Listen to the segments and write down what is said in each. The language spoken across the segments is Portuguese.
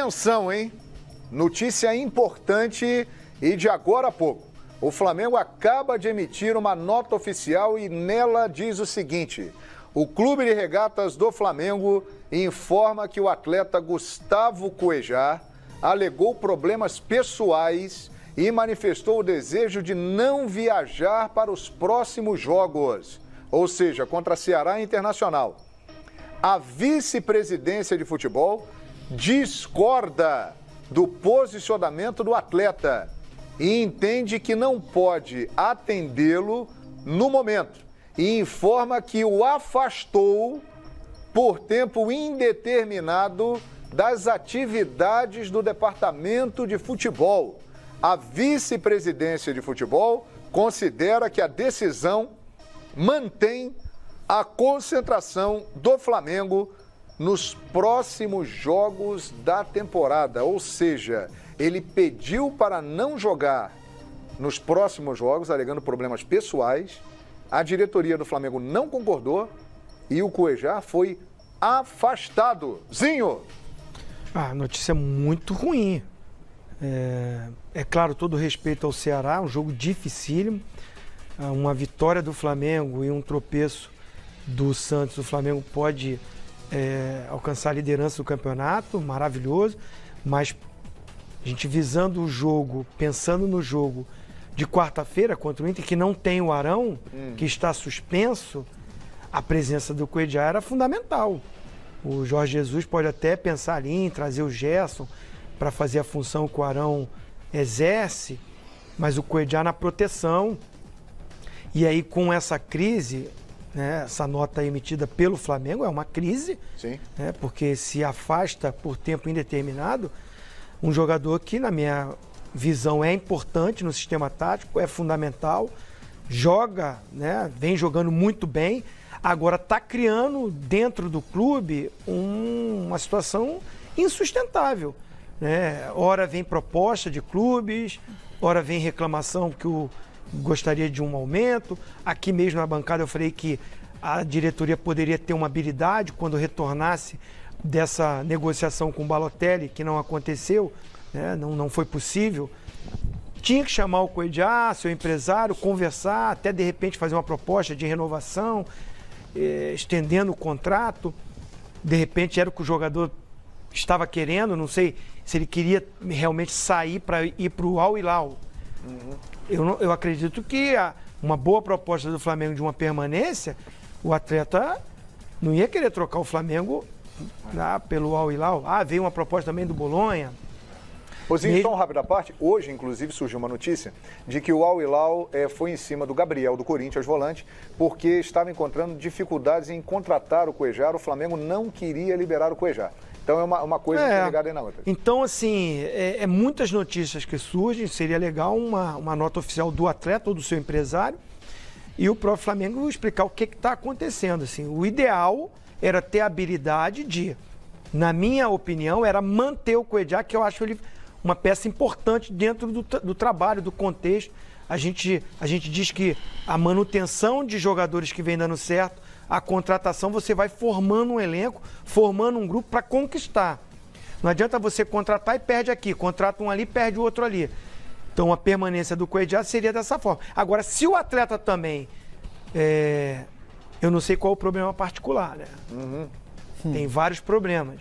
Atenção, hein? Notícia importante e de agora a pouco. O Flamengo acaba de emitir uma nota oficial e nela diz o seguinte: o Clube de Regatas do Flamengo informa que o atleta Gustavo Cuejar alegou problemas pessoais e manifestou o desejo de não viajar para os próximos jogos, ou seja, contra Ceará e Internacional. A vice-presidência de futebol discorda do posicionamento do atleta e entende que não pode atendê-lo no momento e informa que o afastou por tempo indeterminado das atividades do departamento de futebol. A vice-presidência de futebol considera que a decisão mantém a concentração do Flamengo nos próximos jogos da temporada, ou seja, ele pediu para não jogar nos próximos jogos, alegando problemas pessoais. A diretoria do Flamengo não concordou e o Cuejar foi afastado. Zinho! Notícia muito ruim. É claro, todo respeito ao Ceará, um jogo dificílimo. Uma vitória do Flamengo e um tropeço do Santos, o Flamengo pode alcançar a liderança do campeonato, maravilhoso, mas a gente visando o jogo, pensando no jogo de quarta-feira contra o Inter, que não tem o Arão, que está suspenso, a presença do Cuejar era fundamental. O Jorge Jesus pode até pensar ali em trazer o Gerson para fazer a função que o Arão exerce, mas o Cuejar na proteção. E aí, com essa crise, né, essa nota emitida pelo Flamengo é uma crise, Sim. Né, porque se afasta por tempo indeterminado um jogador que, na minha visão, é importante no sistema tático, é fundamental, joga, né, vem jogando muito bem, agora está criando dentro do clube uma situação insustentável. Né? Ora vem proposta de clubes, ora vem reclamação que gostaria de um aumento. Aqui mesmo na bancada eu falei que a diretoria poderia ter uma habilidade quando retornasse dessa negociação com o Balotelli, que não aconteceu, né? Não foi possível. Tinha que chamar o Cuejar, seu empresário, conversar, até de repente fazer uma proposta de renovação, estendendo o contrato. De repente era o que o jogador estava querendo, não sei se ele queria realmente sair para ir para o Al Hilal. Eu acredito que uma boa proposta do Flamengo de uma permanência, o atleta não ia querer trocar o Flamengo pelo Al Hilal. Veio uma proposta também do Bolonha. Zinho, só uma rápida parte. Hoje, inclusive, surgiu uma notícia de que o Al Hilal foi em cima do Gabriel, do Corinthians, volante, porque estava encontrando dificuldades em contratar o Cuejar. O Flamengo não queria liberar o Cuejar. Então é uma coisa ligada aí na outra. Então, assim, muitas notícias que surgem. Seria legal uma nota oficial do atleta ou do seu empresário e o próprio Flamengo explicar o que está acontecendo. Assim, o ideal era ter a habilidade de, na minha opinião, era manter o Cuejar, que eu acho ele uma peça importante dentro do trabalho, do contexto. A gente diz que a manutenção de jogadores que vem dando certo, a contratação, você vai formando um elenco, formando um grupo para conquistar. Não adianta você contratar e perde aqui, contrata um ali, perde o outro ali. Então a permanência do Cuejar seria dessa forma. Agora, se o atleta também, eu não sei qual é o problema particular, né? Tem vários problemas.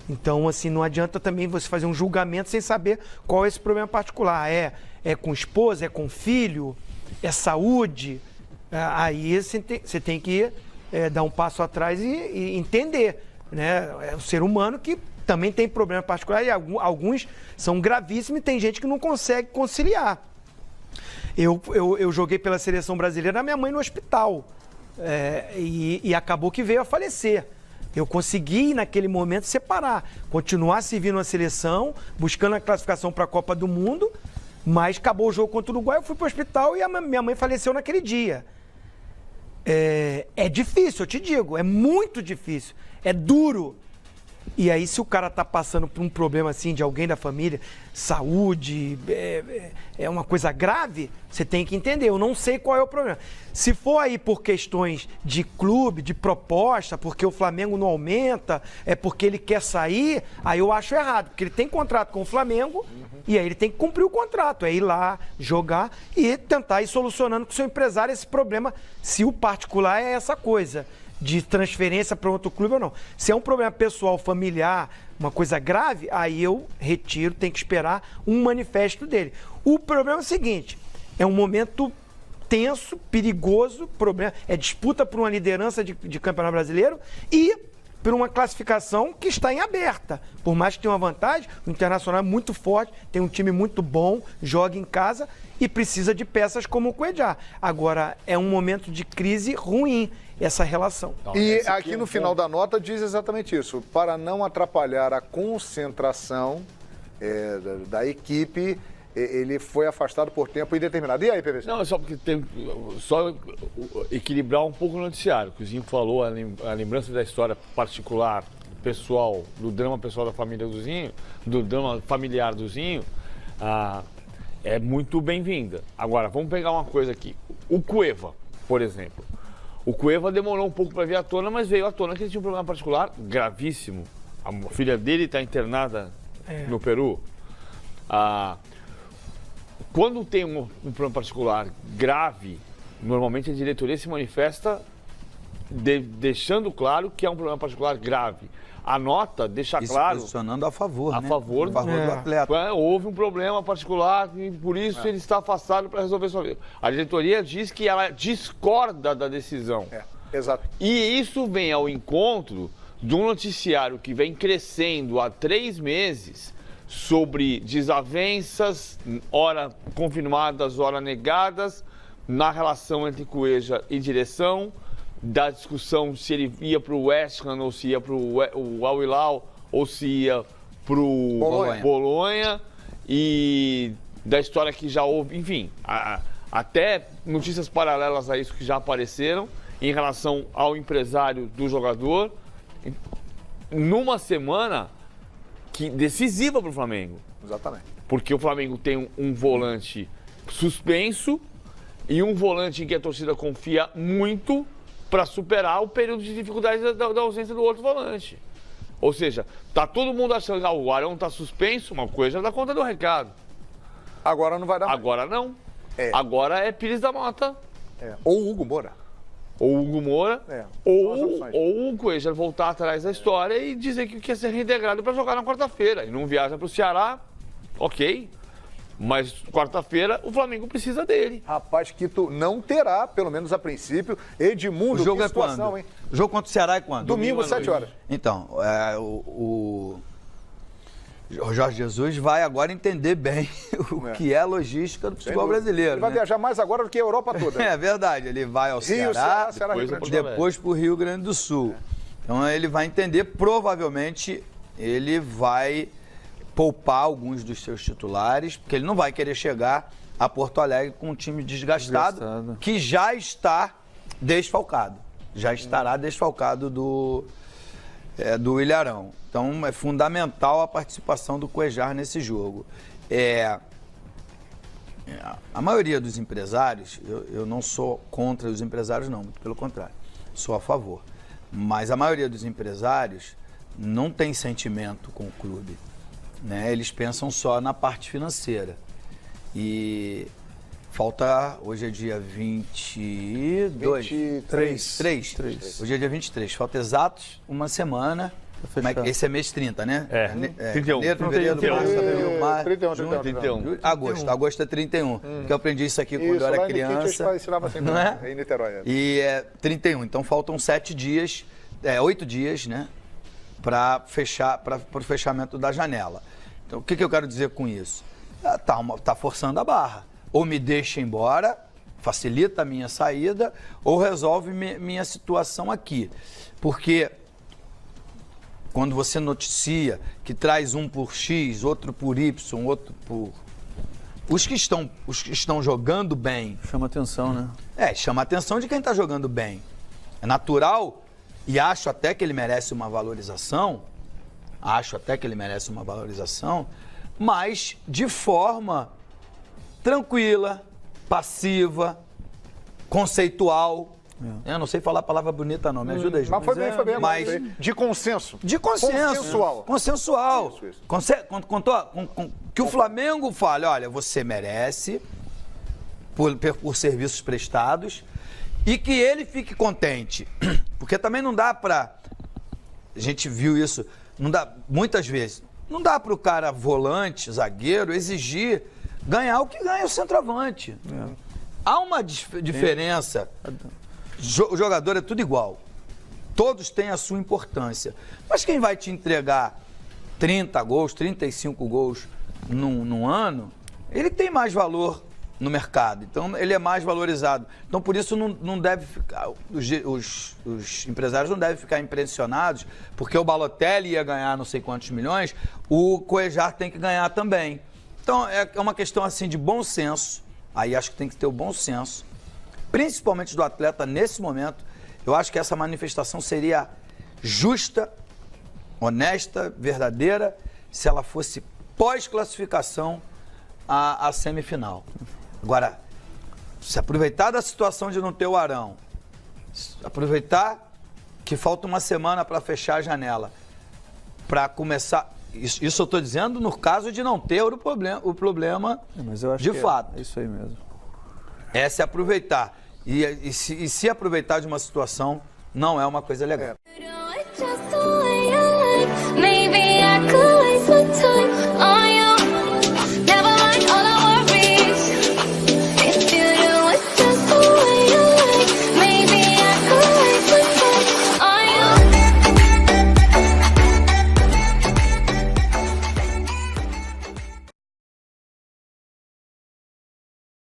Então, assim, não adianta também você fazer um julgamento sem saber qual é esse problema particular. É com esposa, é com filho, é saúde. Aí você tem que dar um passo atrás e entender, né? É um ser humano que também tem problema particular e alguns são gravíssimos e tem gente que não consegue conciliar. Eu joguei pela seleção brasileira, minha mãe no hospital e acabou que veio a falecer. Eu consegui, naquele momento, separar, continuar servindo a seleção, buscando a classificação para a Copa do Mundo, mas acabou o jogo contra o Uruguai, eu fui para o hospital e a minha mãe faleceu naquele dia. É difícil, eu te digo, é muito difícil, é duro. E aí, se o cara tá passando por um problema assim de alguém da família, saúde, é uma coisa grave, você tem que entender. Eu não sei qual é o problema. Se for aí por questões de clube, de proposta, porque o Flamengo não aumenta, é porque ele quer sair, aí eu acho errado. Porque ele tem contrato com o Flamengo e aí ele tem que cumprir o contrato. É ir lá, jogar e tentar ir solucionando com o seu empresário esse problema, se o particular é essa coisa de transferência para outro clube ou não. Se é um problema pessoal, familiar, uma coisa grave, aí eu retiro, tem que esperar um manifesto dele. O problema é o seguinte, é um momento tenso, perigoso, problema, é disputa por uma liderança de campeonato brasileiro e por uma classificação que está em aberta. Por mais que tenha uma vantagem, o Internacional é muito forte, tem um time muito bom, joga em casa e precisa de peças como o Cuejá. Agora, é um momento de crise ruim essa relação. E aqui no final da nota diz exatamente isso. Para não atrapalhar a concentração da equipe, ele foi afastado por tempo indeterminado. E aí, PVC? Não, é só porque tem só equilibrar um pouco o noticiário. Que o Zinho falou, a lembrança da história particular, pessoal, do drama pessoal da família do Zinho, do drama familiar do Zinho, é muito bem-vinda. Agora, vamos pegar uma coisa aqui. O Cueva, por exemplo. O Cueva demorou um pouco para vir à tona, mas veio à tona que ele tinha um problema particular gravíssimo. A filha dele está internada no Peru. Quando tem um problema particular grave, normalmente a diretoria se manifesta deixando claro que é um problema particular grave. A nota deixa claro... Posicionando a favor, a favor do atleta. Houve um problema particular e por isso ele está afastado para resolver sua vida. A diretoria diz que ela discorda da decisão. Exato. E isso vem ao encontro de um noticiário que vem crescendo há 3 meses sobre desavenças, ora confirmadas, ora negadas, na relação entre Cueja e direção, da discussão se ele ia para o West Ham ou se ia para o Al Hilal ou se ia para o Bolonha, e da história que já houve, enfim, até notícias paralelas a isso que já apareceram em relação ao empresário do jogador, numa semana decisiva para o Flamengo. Exatamente. Porque o Flamengo tem um volante suspenso e um volante em que a torcida confia muito para superar o período de dificuldade da ausência do outro volante. Ou seja, tá todo mundo achando que o Arão tá suspenso, uma coisa dá conta do recado. Agora não vai dar mais. Agora não. Agora é Pires da Mota. Ou Hugo Moura. Ou Hugo Moura, ou o Cueja voltar atrás da história e dizer que quer ser reintegrado para jogar na quarta-feira. E não viaja para o Ceará, ok. Mas quarta-feira o Flamengo precisa dele. Rapaz, Quito não terá, pelo menos a princípio. Edmundo, o jogo que situação, quando? Hein? O jogo contra o Ceará é quando? Domingo 7 horas. Então, o Jorge Jesus vai agora entender bem o que é a logística do futebol brasileiro. Ele vai viajar mais agora do que a Europa toda. É verdade, ele vai ao Ceará, depois para o Rio Grande do Sul. Então ele vai entender, provavelmente ele vai poupar alguns dos seus titulares, porque ele não vai querer chegar a Porto Alegre com um time desgastado. Que já está desfalcado. Já estará desfalcado do Ilharão. Então é fundamental a participação do Cuejar nesse jogo. A maioria dos empresários, eu não sou contra os empresários não, muito pelo contrário, sou a favor. Mas a maioria dos empresários não tem sentimento com o clube, né? Eles pensam só na parte financeira. E falta, hoje é dia 22? 23. Hoje é dia 23, falta exatos uma semana. Esse é mês 30, né? 31. Janeiro, fevereiro, março, abril, maio, 31. Agosto é 31. Que eu aprendi isso aqui quando eu era criança. Não é? Em Niterói. E é 31, então faltam 8 dias, né? Para o fechamento da janela. Então, o que eu quero dizer com isso? Tá forçando a barra. Ou me deixa embora, facilita a minha saída, ou resolve minha situação aqui. Porque quando você noticia que traz um por X, outro por Y, outro por... Os que estão jogando bem... Chama atenção, né? Chama a atenção de quem está jogando bem. É natural, e acho até que ele merece uma valorização, acho até que ele merece uma valorização, mas de forma tranquila, passiva, conceitual. Eu não sei falar a palavra bonita não, me ajuda aí. Mas foi bem, Mas de consenso. de consenso. Consensual. Isso. Que o Flamengo fale, olha, você merece por serviços prestados e que ele fique contente. Porque também não dá pra... A gente viu isso, não dá, muitas vezes, não dá pro cara volante, zagueiro, exigir ganhar o que ganha o centroavante. Há uma diferença. O jogador é tudo igual. Todos têm a sua importância. Mas quem vai te entregar 30 gols, 35 gols num ano, ele tem mais valor no mercado. Então, ele é mais valorizado. Então, por isso, não deve ficar... Os empresários não devem ficar impressionados, porque o Balotelli ia ganhar não sei quantos milhões, o Cuéllar tem que ganhar também. Então, é uma questão, assim, de bom senso. Aí, acho que tem que ter o bom senso. Principalmente do atleta nesse momento, eu acho que essa manifestação seria justa, honesta, verdadeira, se ela fosse pós-classificação à semifinal. Agora, se aproveitar da situação de não ter o Arão, aproveitar que falta uma semana para fechar a janela, para começar... Isso eu estou dizendo no caso de não ter o problema mas eu acho de que fato. É isso aí mesmo. É se aproveitar. E se aproveitar de uma situação não é uma coisa legal.